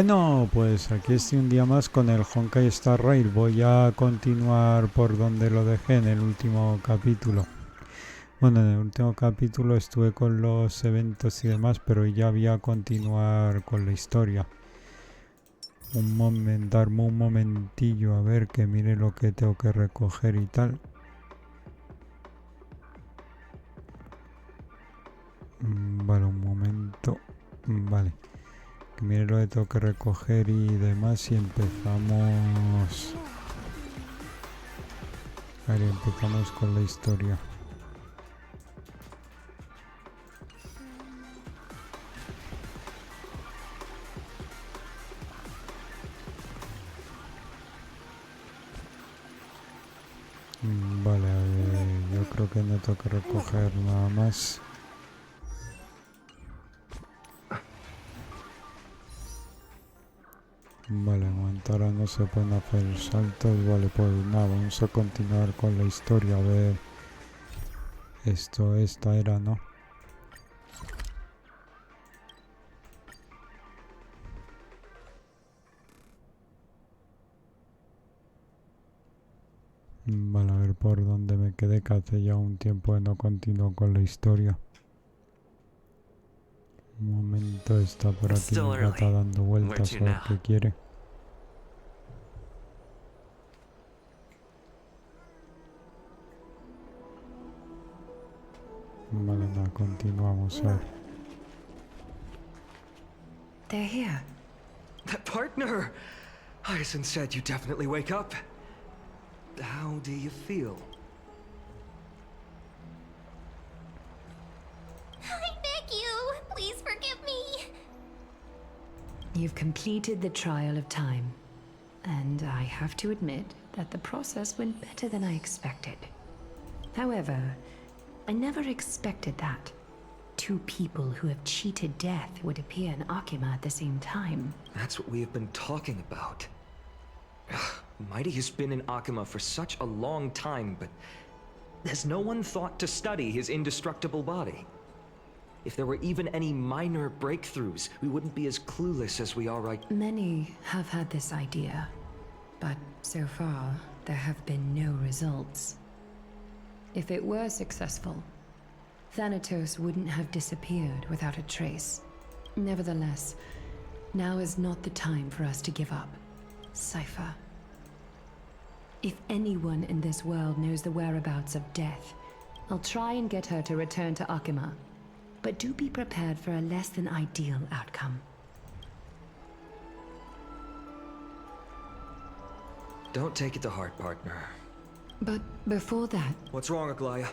Bueno, pues aquí estoy un día más con el Honkai Star Rail. Voy a continuar por donde lo dejé en el último capítulo. Bueno, en el último capítulo estuve con los eventos y demás, pero ya voy a continuar con la historia. Darme un momentillo a ver que mire lo que tengo que recoger y tal. Vale, un momento. Vale. Que mire lo que tengo que recoger y demás y empezamos. Vale, empezamos con la historia. Vale, a ver, yo creo que no tengo que recoger nada más. Vale, ahora no se pueden hacer saltos. Vale, pues nada, vamos a continuar con la historia. A ver, esta era, ¿no? Vale, a ver por dónde me quedé, que hace ya un tiempo que no continúo con la historia. Un momento, está por aquí mi gata dando vueltas a ver qué quiere. Vale, nada, continuamos a ver. They're here. That partner! Hyacinth said you definitely wake up. How do you feel? I beg you, please forgive me. You've completed the trial of time, and I have to admit that the process went better than I expected. However, I never expected that. Two people who have cheated death would appear in Akima at the same time. That's what we have been talking about. Mighty has been in Akima for such a long time, but has no one thought to study his indestructible body? If there were even any minor breakthroughs, we wouldn't be as clueless as we are right now. Many have had this idea, but so far, there have been no results. If it were successful, Thanatos wouldn't have disappeared without a trace. Nevertheless, now is not the time for us to give up. Cypher. If anyone in this world knows the whereabouts of Death, I'll try and get her to return to Akima. But do be prepared for a less than ideal outcome. Don't take it to heart, partner. But before that... What's wrong, Aglaya?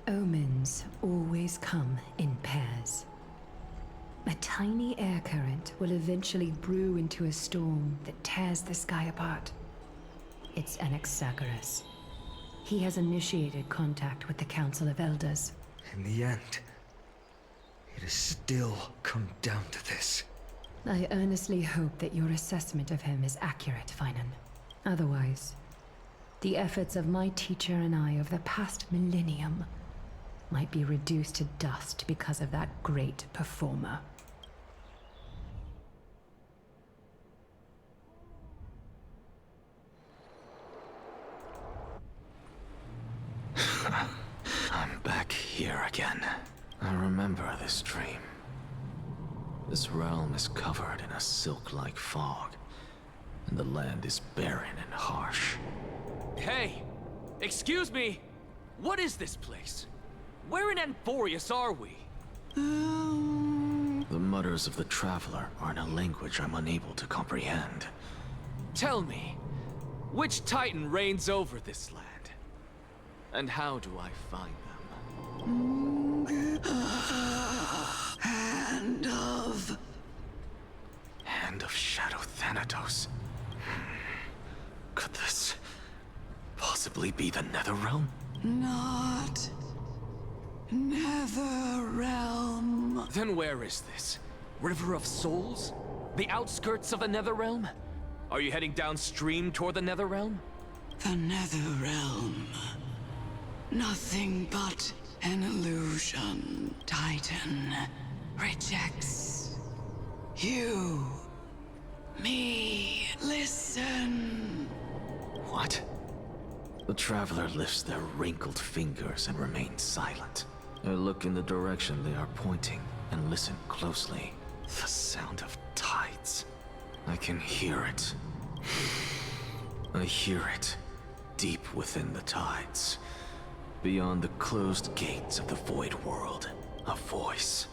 Omens always come in pairs. A tiny air current will eventually brew into a storm that tears the sky apart. It's Anaxagoras. He has initiated contact with the Council of Elders. In the end, it has still come down to this. I earnestly hope that your assessment of him is accurate, Finan. Otherwise, the efforts of my teacher and I of the past millennium might be reduced to dust because of that great performer. I'm back here again. I remember this dream. This realm is covered in a silk-like fog, and the land is barren and harsh. Hey! Excuse me! What is this place? Where in Anforius are we? The mutters of the Traveler are in a language I'm unable to comprehend. Tell me, which Titan reigns over this land? And how do I find them? Hand of Shadow Thanatos. Could this possibly be the Netherrealm? Not Netherrealm. Then where is this? River of Souls? The outskirts of the Netherrealm? Are you heading downstream toward the Netherrealm? The Netherrealm. Nothing but an illusion. Titan rejects you. me. Listen. What? The traveler lifts their wrinkled fingers and remains silent. I look in the direction they are pointing and listen closely. The sound of tides. I can hear it. I hear it deep within the tides. Beyond the closed gates of the void world, a voice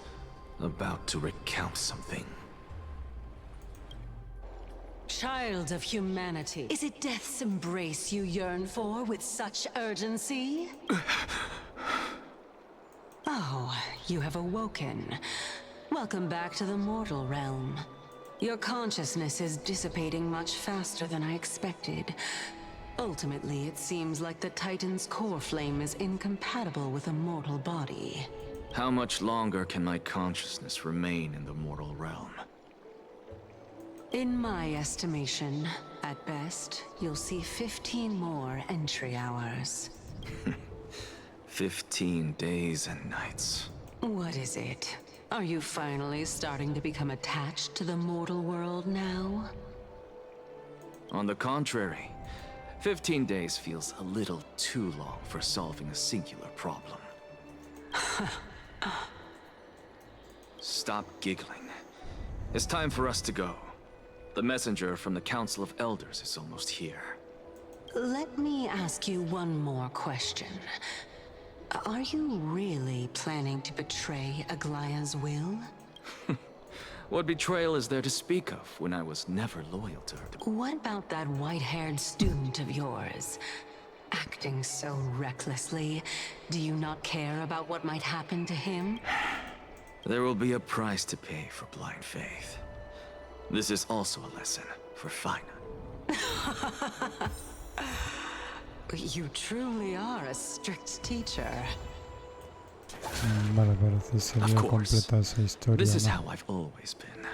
about to recount something. Child of humanity, is it death's embrace you yearn for with such urgency? Oh, you have awoken. Welcome back to the mortal realm. Your consciousness is dissipating much faster than I expected. Ultimately, it seems like the Titan's core flame is incompatible with a mortal body. How much longer can my consciousness remain in the mortal realm? In my estimation, at best, you'll see 15 more entry hours. 15 days and nights. What is it? Are you finally starting to become attached to the mortal world now? On the contrary, 15 days feels a little too long for solving a singular problem. Stop giggling. It's time for us to go. The messenger from the Council of Elders is almost here. Let me ask you one more question. Are you really planning to betray Aglaya's will? What betrayal is there to speak of when I was never loyal to her? What about that white-haired student of yours? Acting so recklessly, do you not care about what might happen to him? There will be a price to pay for blind faith. This is also a lesson for Fina. You truly are a strict teacher. Vale, parece sería completa esa historia, This is ¿no? how I've always been.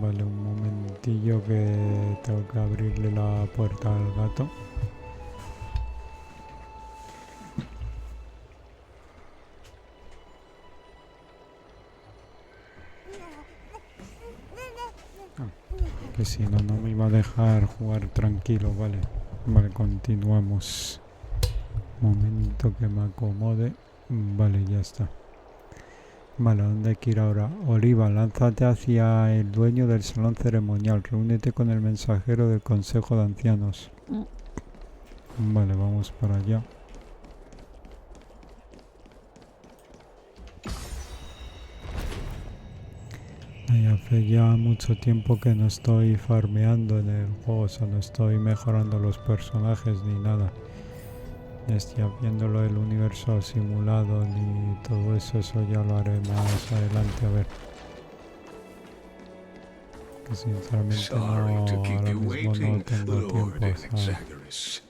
Vale, un momentillo que tengo que abrirle la puerta al gato. Que si no, no me iba a dejar jugar tranquilo, vale. Vale, continuamos. Momento que me acomode. Vale, ya está. Vale, ¿a dónde hay que ir ahora? Oliva, lánzate hacia el dueño del salón ceremonial. Reúnete con el mensajero del Consejo de Ancianos. Vale, vamos para allá. Y hace ya mucho tiempo que no estoy farmeando en el juego, o sea, no estoy mejorando los personajes ni nada. Estoy haciéndolo el universo simulado ni todo eso, eso ya lo haré más adelante, a ver. Que sinceramente no, ahora mismo no tengo tiempo, ¿sabes?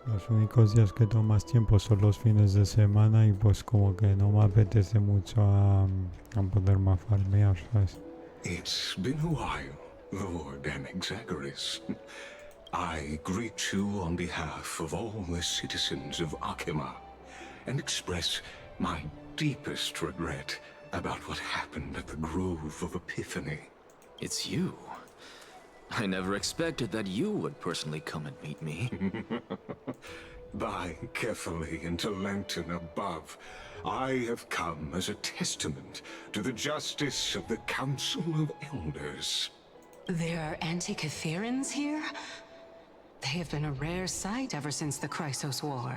Los únicos días que tengo más tiempo son los fines de semana y pues como que no me apetece mucho a poder más farmear, ¿sabes? It's been a while, Lord Anexagoras. I greet you on behalf of all the citizens of Akima and express my deepest regret about what happened at the Grove of Epiphany. It's you. I never expected that you would personally come and meet me. By carefully into Lantern above, I have come as a testament to the justice of the Council of Elders. There are Antikytherans here? They have been a rare sight ever since the Chrysos War.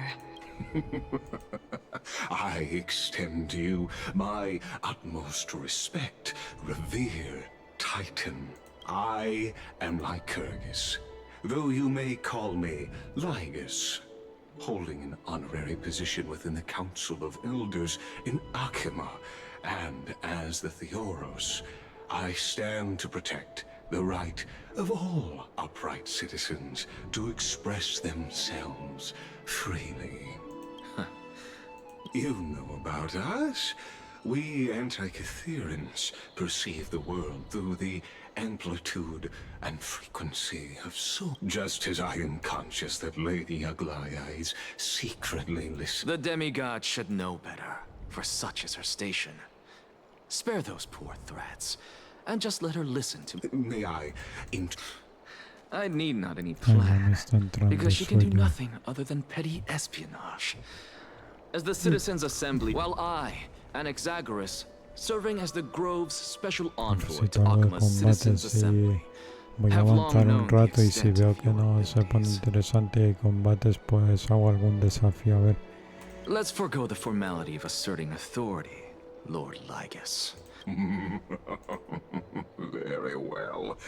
I extend to you my utmost respect, revere, Titan. I am Lycurgus, though you may call me Lygus, holding an honorary position within the Council of Elders in Akima, and as the Theoros, I stand to protect the right of all upright citizens to express themselves freely. You know about us. We Antikytherans perceive the world through the amplitude and frequency of soul. Just as I am conscious that Lady Aglaya is secretly listening. The demigod should know better, for such is her station. Spare those poor threats, and just let her listen to me. May I I need not any Ay, ya me plan, está entrando because she can do sueño. nothing other than petty espionage. As the Citizens' Assembly, while I, Anaxagoras, serving as the Grove's special envoy to Necesito algo de Akima's Citizens combates Assembly, y voy a have long avanzar un known the rato y si extent veo of que your no se pone abilities. interesante y combates pues hago algún desafío a ver. Let's forego the formality of asserting authority, Lord Lygus. Very well.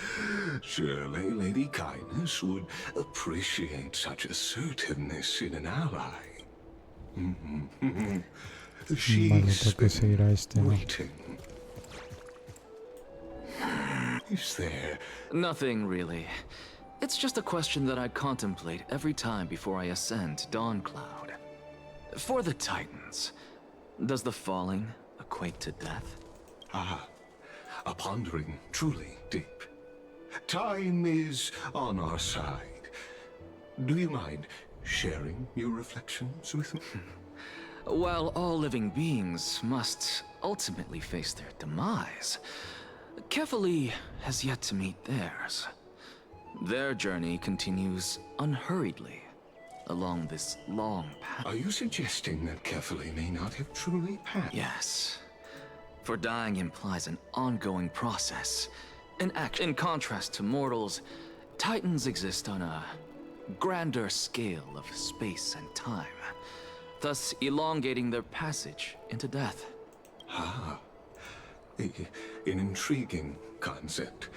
Surely Lady Kindness would appreciate such assertiveness in an ally. Vale, She's tengo que seguir a este, ¿no? waiting. Is there? Nothing really. It's just a question that I contemplate every time before I ascend to Dawncloud. For the Titans, does the falling equate to death? Ah, a pondering truly deep. Time is on our side. Do you mind sharing your reflections with me? While all living beings must ultimately face their demise, Kefali has yet to meet theirs. Their journey continues unhurriedly along this long path. Are you suggesting that Kefali may not have truly passed? Yes. For dying implies an ongoing process, an act. In contrast to mortals, Titans exist on a grander scale of space and time, thus elongating their passage into death. Ah, an intriguing concept,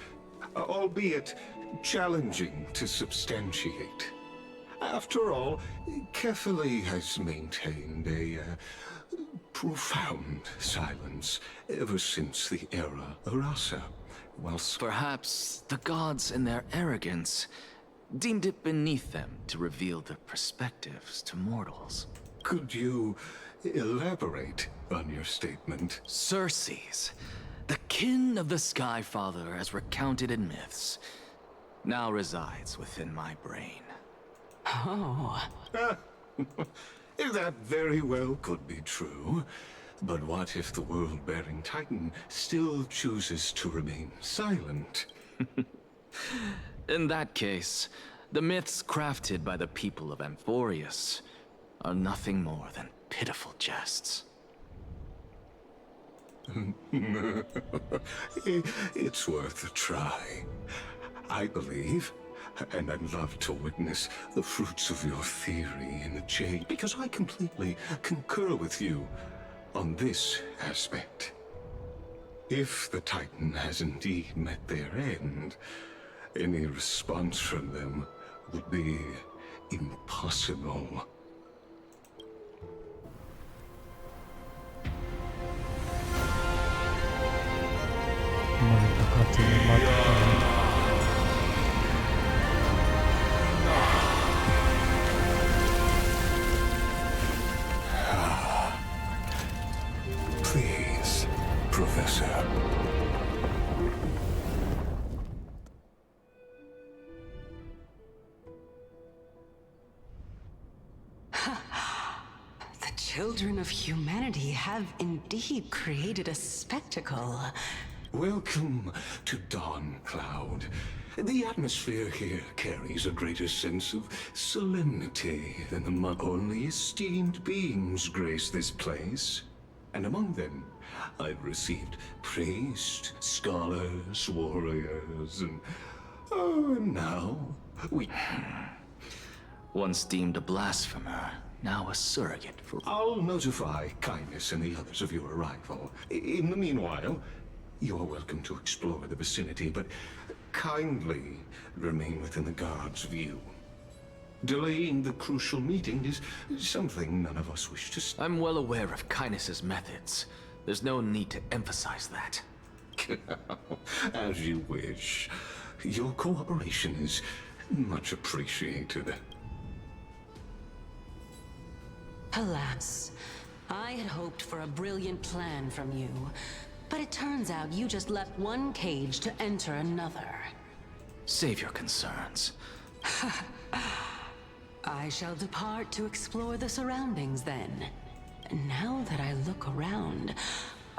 albeit challenging to substantiate. After all, Kefali has maintained a profound silence ever since the era Arasa, whilst Perhaps the gods in their arrogance deemed it beneath them to reveal their perspectives to mortals. Could you elaborate on your statement? Circes, the kin of the Skyfather as recounted in myths, now resides within my brain. Oh. That very well could be true. But what if the world-bearing Titan still chooses to remain silent? In that case, the myths crafted by the people of Amphorius are nothing more than pitiful jests. It's worth a try. I believe, and I'd love to witness the fruits of your theory in the change, because I completely concur with you on this aspect. If the Titan has indeed met their end, any response from them would be impossible. Vale, toca cinemática. Please, Professor. The children of humanity have indeed created a spectacle. Welcome to Dawncloud. The atmosphere here carries a greater sense of solemnity than the month. Only esteemed beings grace this place. And among them, I've received priests, scholars, warriors, and now we... Once deemed a blasphemer, now a surrogate for... I'll notify Kindness and the others of your arrival. In the meanwhile, you are welcome to explore the vicinity, but kindly remain within the guard's view. Delaying the crucial meeting is something none of us wish to... I'm well aware of Kindness's methods. There's no need to emphasize that. As you wish. Your cooperation is much appreciated. Alas, I had hoped for a brilliant plan from you, but it turns out you just left one cage to enter another. Save your concerns. I shall depart to explore the surroundings then. Now that I look around,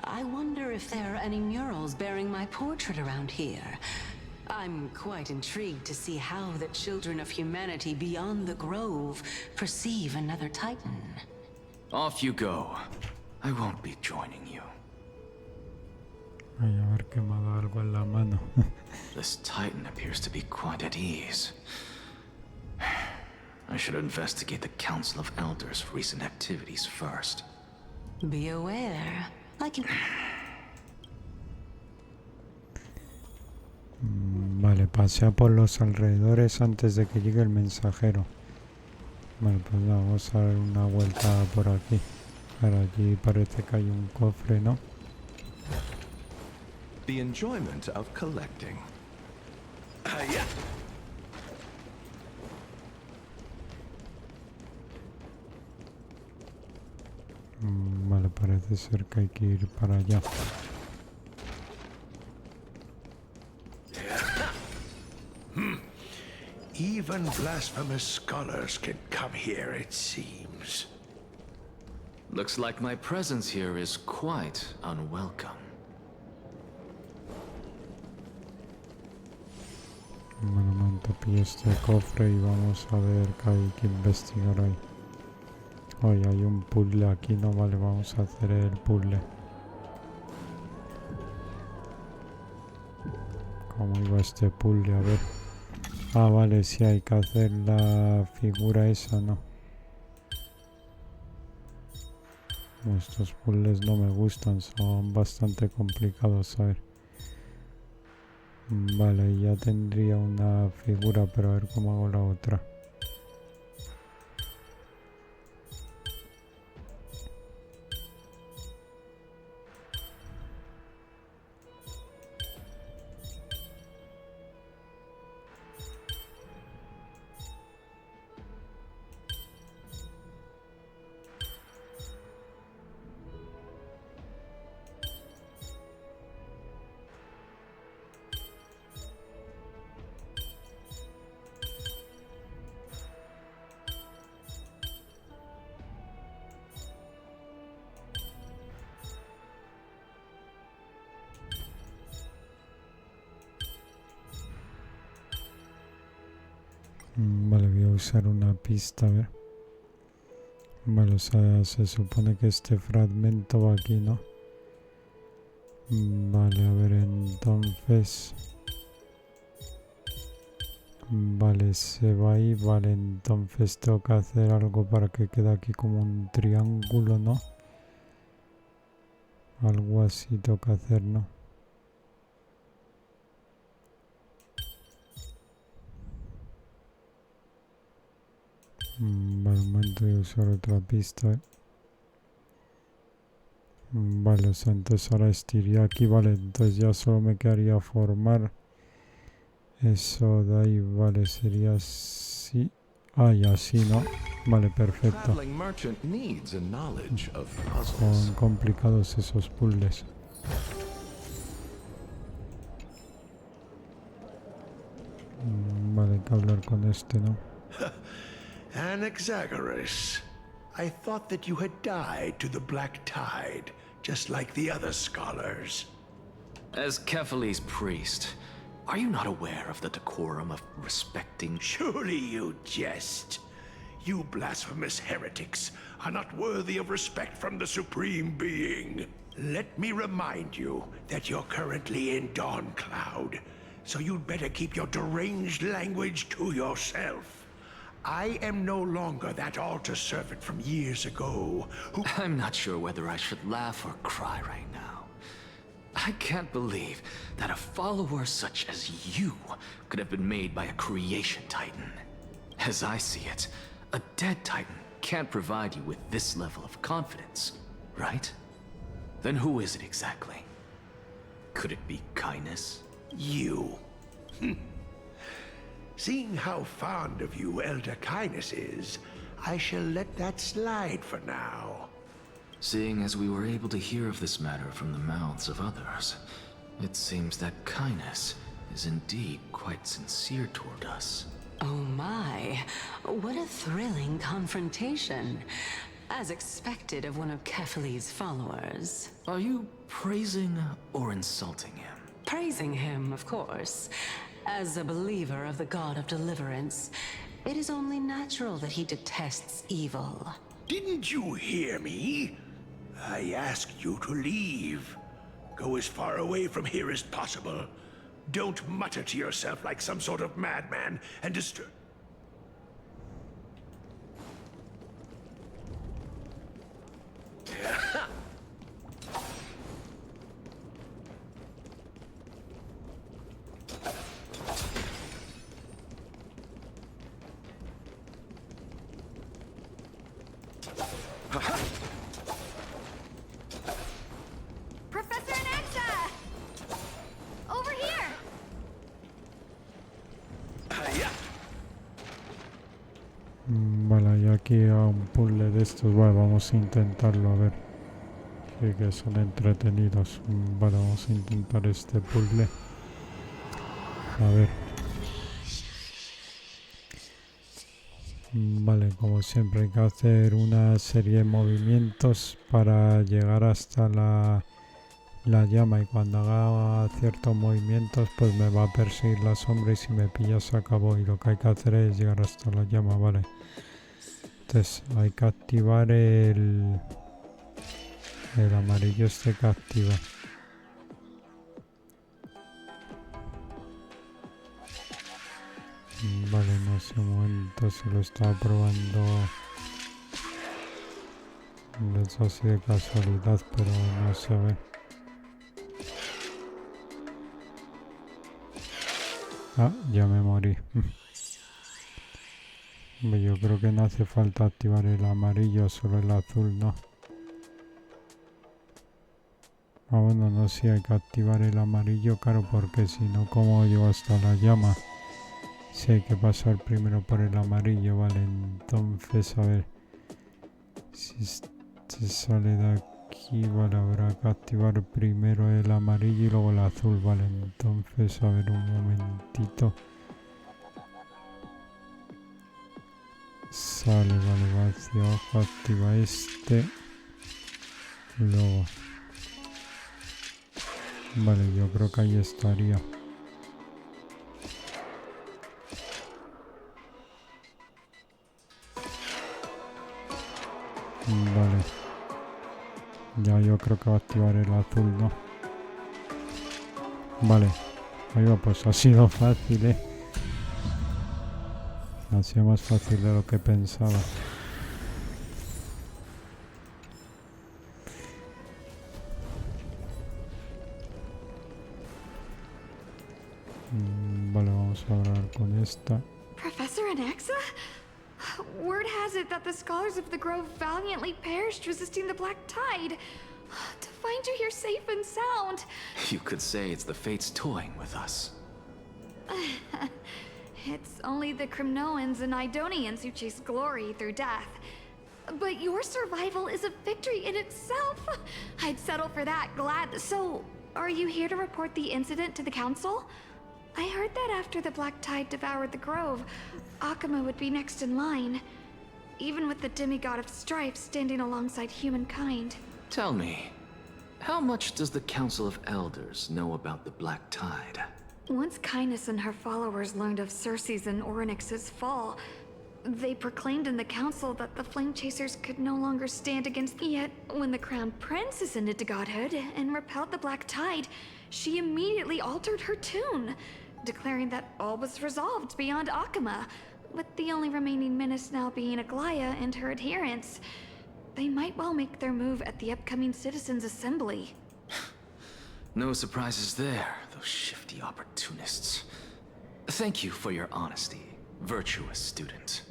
I wonder if there are any murals bearing my portrait around here. I'm quite intrigued to see how the children of humanity beyond the grove perceive another Titan. Off you go. I won't be joining you. Ay, a ver que me ha dado algo en la mano. This Titan appears to be quite at ease. I should investigate the Council of Elders' recent activities first. Be aware. I can... Vale, pasea por los alrededores antes de que llegue el mensajero. Vale, pues nada, vamos a dar una vuelta por aquí. Ahora allí parece que hay un cofre, ¿no? The enjoyment of collecting. Yeah. Vale, parece ser que hay que ir para allá. Even blasphemous scholars can come here, it seems. Looks like my presence here is quite unwelcome. Bueno, me pillé este cofre y vamos a ver qué hay que investigar ahí. Hoy hay un puzzle aquí, no vale, vamos a hacer el puzzle. ¿Cómo iba este puzzle? A ver. Ah, vale, sí hay que hacer la figura esa, ¿no? Estos puzzles no me gustan, son bastante complicados, a ver. Vale, ya tendría una figura, pero a ver cómo hago la otra. Vale, voy a usar una pista, a ver. Vale, o sea, se supone que este fragmento va aquí, ¿no? Vale, a ver, entonces... Vale, se va ahí, vale, entonces tengo que hacer algo para que quede aquí como un triángulo, ¿no? Algo así tengo que hacer, ¿no? Vale, un momento, voy a usar otra pista, Vale, o sea, entonces ahora estiría aquí, vale, entonces ya solo me quedaría formar eso de ahí, vale, sería así. Ah, y así, ¿no? Vale, perfecto. Son complicados esos puzzles. Vale, hay que hablar con este, ¿no? Anaxagoras, I thought that you had died to the Black Tide, just like the other scholars. As Kephales's priest, are you not aware of the decorum of respecting... Surely you jest. You blasphemous heretics are not worthy of respect from the Supreme Being. Let me remind you that you're currently in Dawn Cloud, so you'd better keep your deranged language to yourself. I am no longer that altar servant from years ago who... I'm not sure whether I should laugh or cry right now. I can't believe that a follower such as you could have been made by a creation titan. As I see it, a dead titan can't provide you with this level of confidence, right? Then who is it exactly? Could it be kindness? You. Seeing how fond of you Elder Kindness is, I shall let that slide for now. Seeing as we were able to hear of this matter from the mouths of others, it seems that kindness is indeed quite sincere toward us. Oh my, what a thrilling confrontation. As expected of one of Kefali's followers. Are you praising or insulting him? Praising him, of course. As a believer of the god of deliverance, it is only natural that he detests evil. Didn't you hear me? I asked you to leave. Go as far away from here as possible. Don't mutter to yourself like some sort of madman and disturb. Professor Anaxa! Over here! Vale, hay aquí a un puzzle de estos. Vale, vamos a intentarlo, a ver. Que son entretenidos. Vale, vamos a intentar este puzzle. A ver. Vale, como siempre hay que hacer una serie de movimientos para llegar hasta la llama, y cuando haga ciertos movimientos pues me va a perseguir la sombra y si me pilla se acabó, y lo que hay que hacer es llegar hasta la llama, vale. Entonces hay que activar el amarillo este que activa. Vale, no sé, un momento, se lo estaba probando. Lo he hecho así de casualidad, pero no sé, a ver. Ah, ya me morí. Yo creo que no hace falta activar el amarillo, solo el azul, ¿no? Ah, bueno, no sé, hay que activar el amarillo, claro, porque si no, ¿cómo llego hasta la llama? Sí, hay que pasar primero por el amarillo, vale. Entonces, a ver. Si sale de aquí, vale, habrá que activar primero el amarillo y luego el azul, vale. Entonces, a ver, un momentito. Sale, vale, va hacia abajo, activa este. Luego. Vale, yo creo que ahí estaría. Vale. Ya yo creo que va a activar el azul, ¿no? Vale. Ahí va, pues ha sido fácil, ¿eh? Ha sido más fácil de lo que pensaba. Vale, vamos a hablar con esta. Professor Anaxa? Word has it that the scholars of the Grove valiantly perished resisting the Black Tide. To find you here safe and sound. You could say it's the fates toying with us. It's only the Crimnoans and Idonians who chase glory through death. But your survival is a victory in itself. I'd settle for that, glad. So, are you here to report the incident to the Council? I heard that after the Black Tide devoured the Grove, Akama would be next in line. Even with the demigod of strife standing alongside humankind. Tell me, how much does the Council of Elders know about the Black Tide? Once Kindness and her followers learned of Circe's and Orynyx's fall, they proclaimed in the council that the Flame Chasers could no longer stand against. Yet, when the Crown Prince ascended to godhood and repelled the Black Tide, she immediately altered her tune, declaring that all was resolved beyond Akama, with the only remaining menace now being Aglaya and her adherents. They might well make their move at the upcoming Citizens' Assembly. No surprises there, those shifty opportunists. Thank you for your honesty, virtuous student.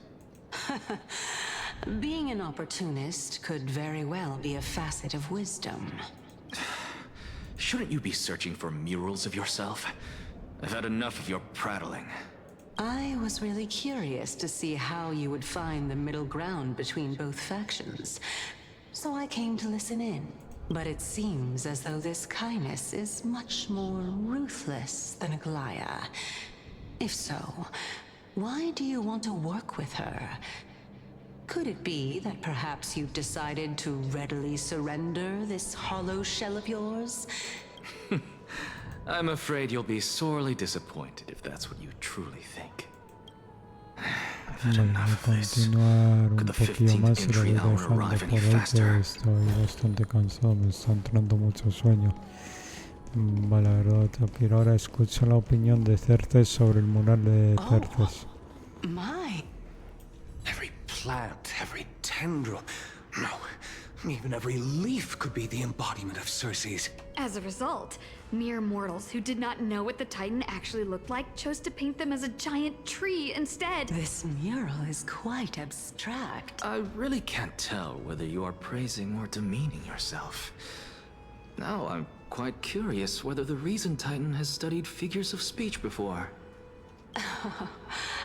Being an opportunist could very well be a facet of wisdom. Shouldn't you be searching for murals of yourself? I've had enough of your prattling. I was really curious to see how you would find the middle ground between both factions, so I came to listen in. But it seems as though this Kindness is much more ruthless than Aglaya. If so, why do you want to work with her? Could it be that perhaps you've decided to readily surrender this hollow shell of yours? I'm afraid you'll be sorely disappointed if that's what you truly think. I've had Voy a enough of this. continuar un Could the poquillo 15th más y lo voy entry hour dejando arrive por any hoy, que faster? estoy bastante cansado, me está entrando mucho sueño. Vale, la verdad, tengo que ir ahora. Escucho la opinión de Cerces sobre el mural de Cerces. My. Every plant, every tendril, no, even every leaf could be the embodiment of Circe's. As a result, mere mortals who did not know what the Titan actually looked like chose to paint them as a giant tree instead. This mural is quite abstract. I really can't tell whether you are praising or demeaning yourself. Now I'm quite curious whether the Reason Titan has studied figures of speech before.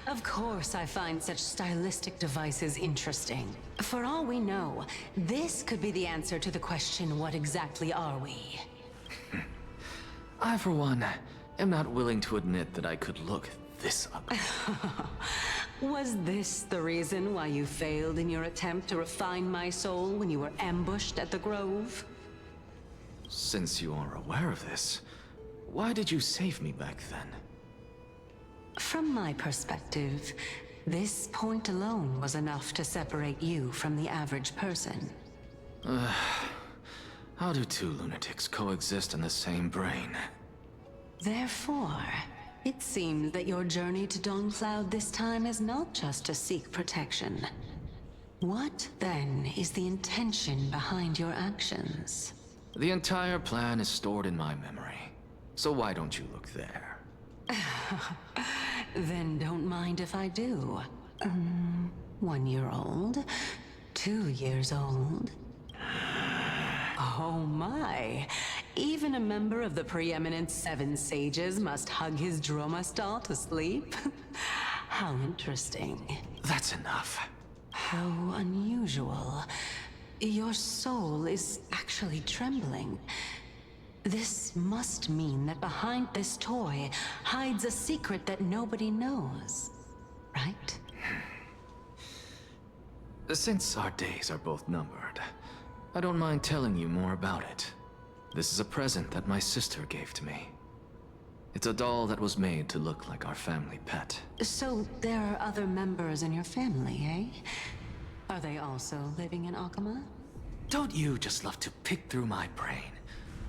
Of course I find such stylistic devices interesting. For all we know, this could be the answer to the question, what exactly are we? I, for one, am not willing to admit that I could look this up. Was this the reason why you failed in your attempt to refine my soul when you were ambushed at the Grove? Since you are aware of this, why did you save me back then? From my perspective, this point alone was enough to separate you from the average person. How do two lunatics coexist in the same brain? Therefore, it seems that your journey to Dawn-Cloud this time is not just to seek protection. What, then, is the intention behind your actions? The entire plan is stored in my memory, so why don't you look there? Then don't mind if I do. 1 year old? 2 years old? Oh my! Even a member of the preeminent 7 sages must hug his droma stall to sleep? How interesting. That's enough. How unusual. Your soul is actually trembling. This must mean that behind this toy hides a secret that nobody knows, right? Since our days are both numbered, I don't mind telling you more about it. This is a present that my sister gave to me. It's a doll that was made to look like our family pet. So there are other members in your family, eh? Are they also living in Akama? Don't you just love to pick through my brain?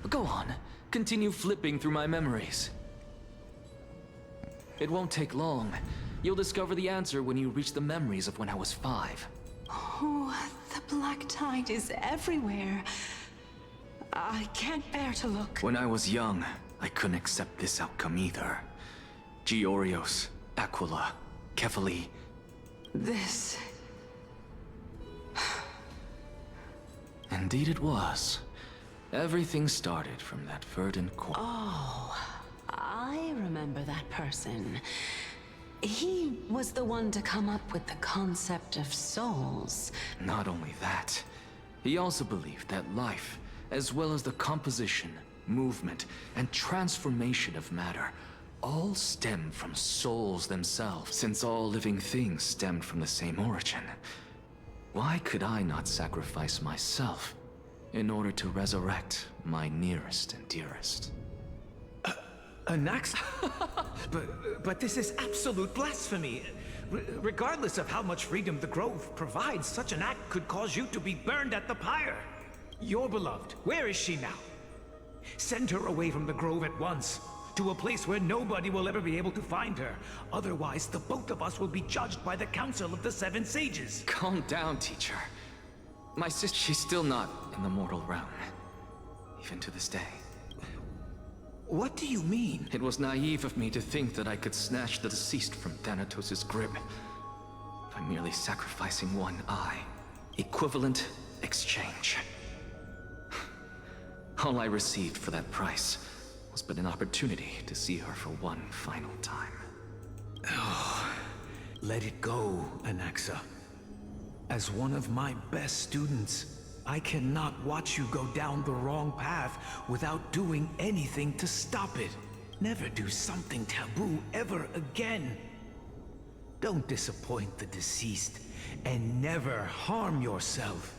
Go on, continue flipping through my memories. It won't take long. You'll discover the answer when you reach the memories of when I was 5. Oh, the black tide is everywhere. I can't bear to look. When I was young, I couldn't accept this outcome either. Georios, Aquila, Kefali. This... Indeed it was. Everything started from that verdant corner. Oh, I remember that person. He was the one to come up with the concept of souls. Not only that, he also believed that life, as well as the composition, movement, and transformation of matter, all stem from souls themselves, since all living things stemmed from the same origin. Why could I not sacrifice myself in order to resurrect my nearest and dearest? Anax? but this is absolute blasphemy. Regardless of how much freedom the Grove provides, such an act could cause you to be burned at the pyre. Your beloved, where is she now? Send her away from the Grove at once, to a place where nobody will ever be able to find her. Otherwise, the both of us will be judged by the Council of the 7 Sages. Calm down, teacher. My sister, she's still not in the mortal realm. Even to this day. What do you mean? It was naive of me to think that I could snatch the deceased from Thanatos' grip by merely sacrificing one eye. Equivalent exchange. All I received for that price was but an opportunity to see her for one final time. Oh, let it go, Anaxa. As one of my best students, I cannot watch you go down the wrong path without doing anything to stop it. Never do something taboo ever again. Don't disappoint the deceased, and never harm yourself.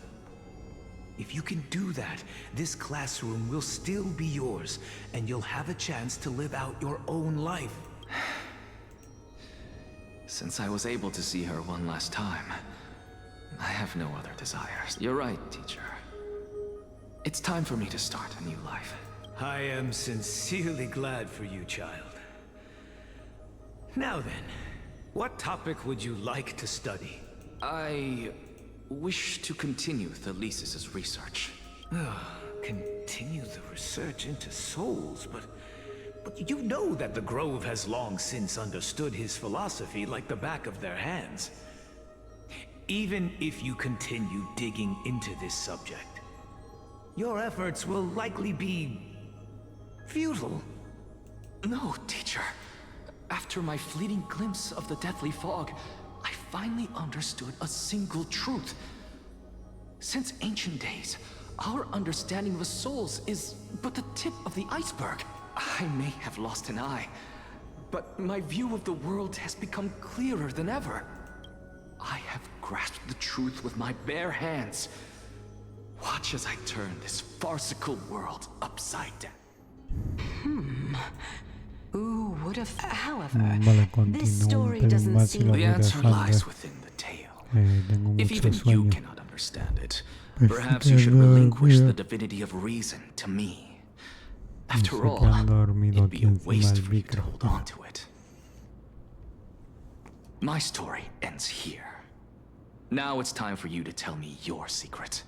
If you can do that, this classroom will still be yours, and you'll have a chance to live out your own life. Since I was able to see her one last time, I have no other desires. You're right, teacher. It's time for me to start a new life. I am sincerely glad for you, child. Now then, what topic would you like to study? I wish to continue Enlaces' research. Continue the research into souls, but you know that the Grove has long since understood his philosophy like the back of their hands. Even if you continue digging into this subject, your efforts will likely be futile. No, teacher. After my fleeting glimpse of the deathly fog, I finally understood a single truth. Since ancient days, our understanding of the souls is but the tip of the iceberg. I may have lost an eye, but my view of the world has become clearer than ever. I have grasped the truth with my bare hands. Watch as I turn this farcical world upside down. Who would have... However, Vale, this continúo un story pelín doesn't más y lo seem... voy The answer dejando. lies within the tale. Tengo If mucho even you sueño. cannot understand it, Pues perhaps sí you que should ando relinquish dormido. the divinity of reason to me. No sé After que all, ando dormido it'd be aquí a encima waste del for you to micro. hold on to it. My story ends here. Now it's time for you to tell me your secret.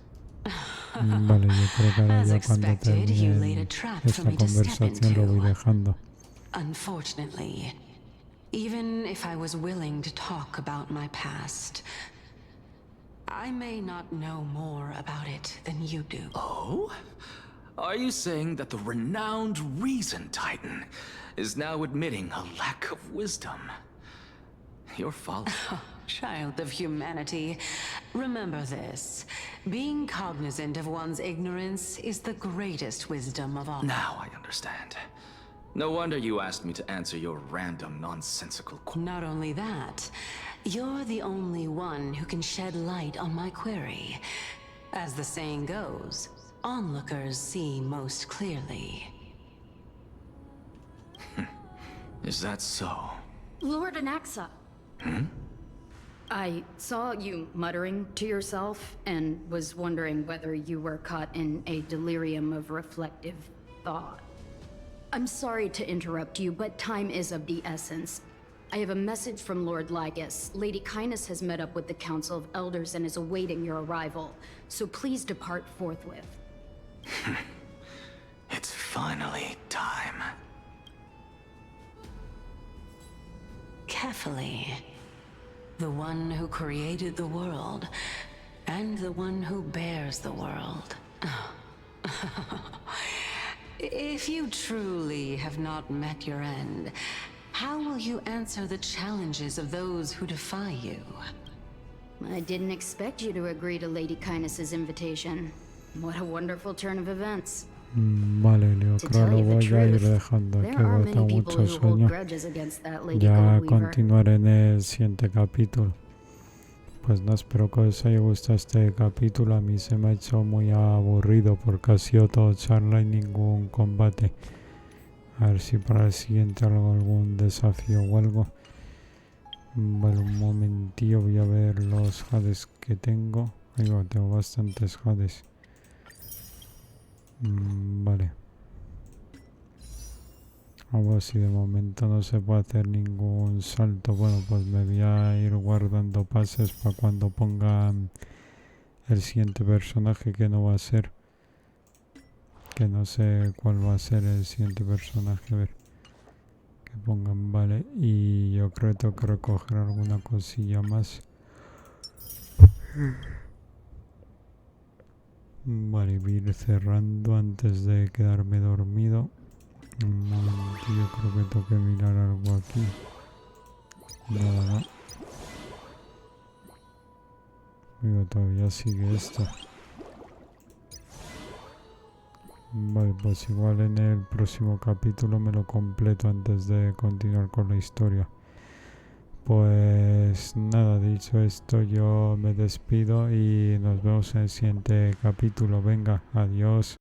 Vale, yo creo que ahora As ya cuando expected, you laid a termine trap for esta me to step conversación lo voy into. dejando. Unfortunately, even if I was willing to talk about my past, I may not know more about it than you do. Oh? Are you saying that the renowned Reason Titan is now admitting a lack of wisdom? You're following. Child of humanity, remember this. Being cognizant of one's ignorance is the greatest wisdom of all. Now I understand. No wonder you asked me to answer your random, nonsensical questions. Not only that, you're the only one who can shed light on my query. As the saying goes, onlookers see most clearly. Is that so? Lord Anaxa. I saw you muttering to yourself and was wondering whether you were caught in a delirium of reflective thought. I'm sorry to interrupt you, but time is of the essence. I have a message from Lord Lygus. Lady Kindness has met up with the Council of Elders and is awaiting your arrival, so please depart forthwith. It's finally time. Carefully. The one who created the world, and the one who bears the world. If you truly have not met your end, how will you answer the challenges of those who defy you? I didn't expect you to agree to Lady Kindness's invitation. What a wonderful turn of events. Vale, Leo, To creo tell lo you the voy a ir truth, dejando aquí, there are porque many tengo people mucho who hold sueño. grudges against that Lady Ya Goldweaver. continuaré en el siguiente capítulo. Pues no, espero que os haya gustado este capítulo. A mí se me ha hecho muy aburrido porque ha sido todo charla y ningún combate. A ver si para el siguiente hago algún desafío o algo. Vale, un momentillo, voy a ver los jades que tengo. Ahí va, tengo bastantes jades. Vale. A ver si de momento no se puede hacer ningún salto. Bueno, pues me voy a ir guardando pases para cuando pongan el siguiente personaje, que no va a ser. Que no sé cuál va a ser el siguiente personaje. A ver. Que pongan, vale. Y yo creo que tengo que recoger alguna cosilla más. Vale, voy a ir cerrando antes de quedarme dormido. Un momentillo, creo que tengo que mirar algo aquí. Nada, no. Digo, todavía sigue esto. Vale, pues igual en el próximo capítulo me lo completo antes de continuar con la historia. Pues pues nada, dicho esto, yo me despido y nos vemos en el siguiente capítulo. Venga, adiós.